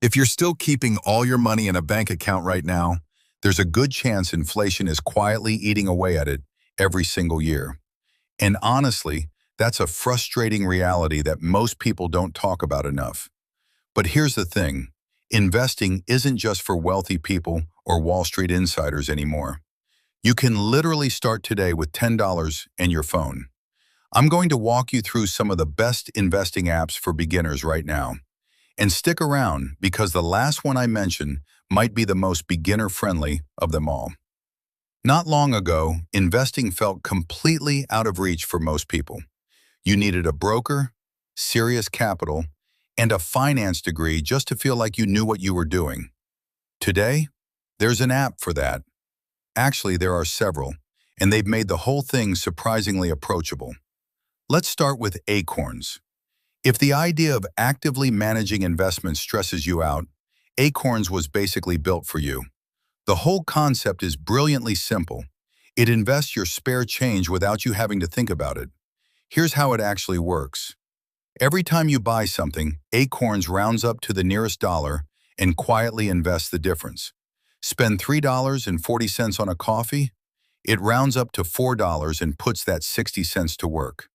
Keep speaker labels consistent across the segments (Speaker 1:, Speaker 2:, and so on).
Speaker 1: If you're still keeping all your money in a bank account right now, there's a good chance inflation is quietly eating away at it every single year. And honestly, that's a frustrating reality that most people don't talk about enough. But here's the thing, investing isn't just for wealthy people or Wall Street insiders anymore. You can literally start today with $10 and your phone. I'm going to walk you through some of the best investing apps for beginners right now. And stick around because the last one I mentioned might be the most beginner-friendly of them all. Not long ago, investing felt completely out of reach for most people. You needed a broker, serious capital, and a finance degree just to feel like you knew what you were doing. Today, there's an app for that. Actually, there are several, and they've made the whole thing surprisingly approachable. Let's start with Acorns. If the idea of actively managing investments stresses you out, Acorns was basically built for you. The whole concept is brilliantly simple. It invests your spare change without you having to think about it. Here's how it actually works. Every time you buy something, Acorns rounds up to the nearest dollar and quietly invests the difference. Spend $3.40 on a coffee, it rounds up to $4 and puts that 60 cents to work.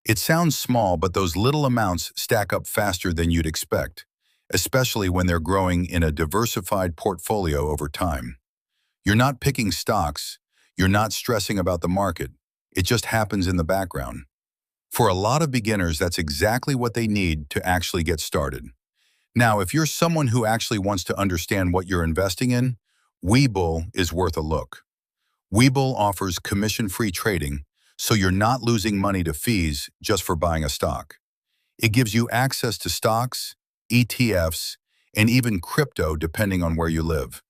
Speaker 1: It sounds small, but those little amounts stack up faster than you'd expect, especially when they're growing in a diversified portfolio over time. You're not picking stocks, you're not stressing about the market, it just happens in the background. For a lot of beginners, that's exactly what they need to actually get started. Now, if you're someone who actually wants to understand what you're investing in, Webull is worth a look. Webull offers commission-free trading, so you're not losing money to fees just for buying a stock. It gives you access to stocks, ETFs, and even crypto depending on where you live.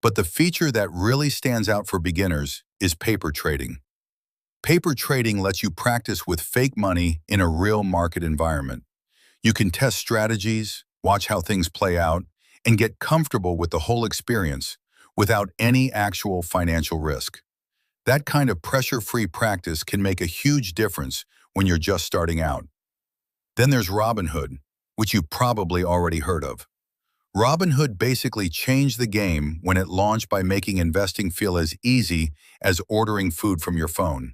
Speaker 1: But the feature that really stands out for beginners is paper trading. Paper trading lets you practice with fake money in a real market environment. You can test strategies, watch how things play out, and get comfortable with the whole experience without any actual financial risk. That kind of pressure-free practice can make a huge difference when you're just starting out. Then there's Robinhood, which you've probably already heard of. Robinhood basically changed the game when it launched by making investing feel as easy as ordering food from your phone.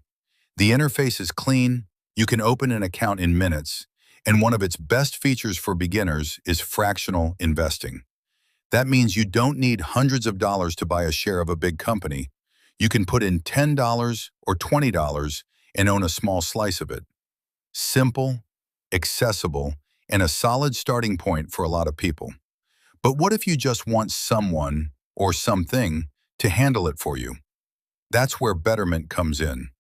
Speaker 1: The interface is clean, you can open an account in minutes, and one of its best features for beginners is fractional investing. That means you don't need hundreds of dollars to buy a share of a big company. You can put in $10 or $20 and own a small slice of it. Simple, accessible, and a solid starting point for a lot of people. But what if you just want someone or something to handle it for you? That's where Betterment comes in.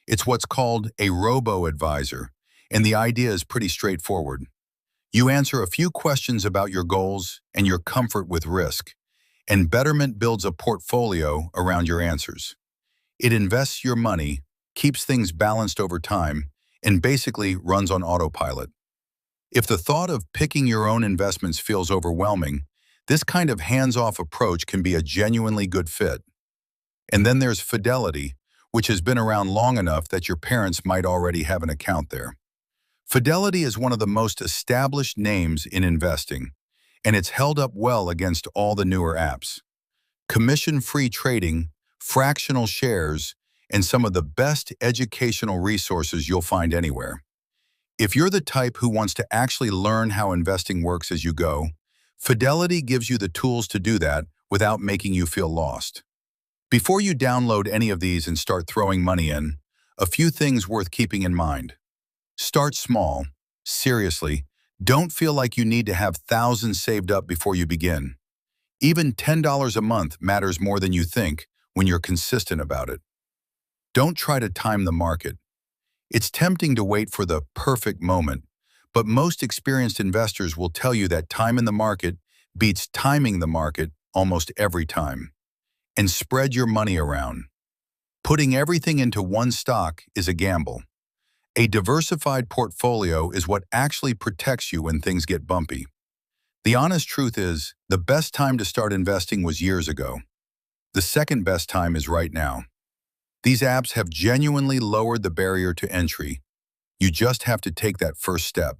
Speaker 1: It's what's called a robo-advisor, and the idea is pretty straightforward. You answer a few questions about your goals and your comfort with risk, and Betterment builds a portfolio around your answers. It invests your money, keeps things balanced over time, and basically runs on autopilot. If the thought of picking your own investments feels overwhelming, this kind of hands-off approach can be a genuinely good fit. And then there's Fidelity, which has been around long enough that your parents might already have an account there. Fidelity is one of the most established names in investing, and it's held up well against all the newer apps. Commission-free trading, fractional shares, and some of the best educational resources you'll find anywhere. If you're the type who wants to actually learn how investing works as you go, Fidelity gives you the tools to do that without making you feel lost. Before you download any of these and start throwing money in, a few things worth keeping in mind. Start small. Seriously, don't feel like you need to have thousands saved up before you begin. Even $10 a month matters more than you think when you're consistent about it. Don't try to time the market. It's tempting to wait for the perfect moment, but most experienced investors will tell you that time in the market beats timing the market almost every time. And spread your money around. Putting everything into one stock is a gamble. A diversified portfolio is what actually protects you when things get bumpy. The honest truth is, the best time to start investing was years ago. The second best time is right now. These apps have genuinely lowered the barrier to entry. You just have to take that first step.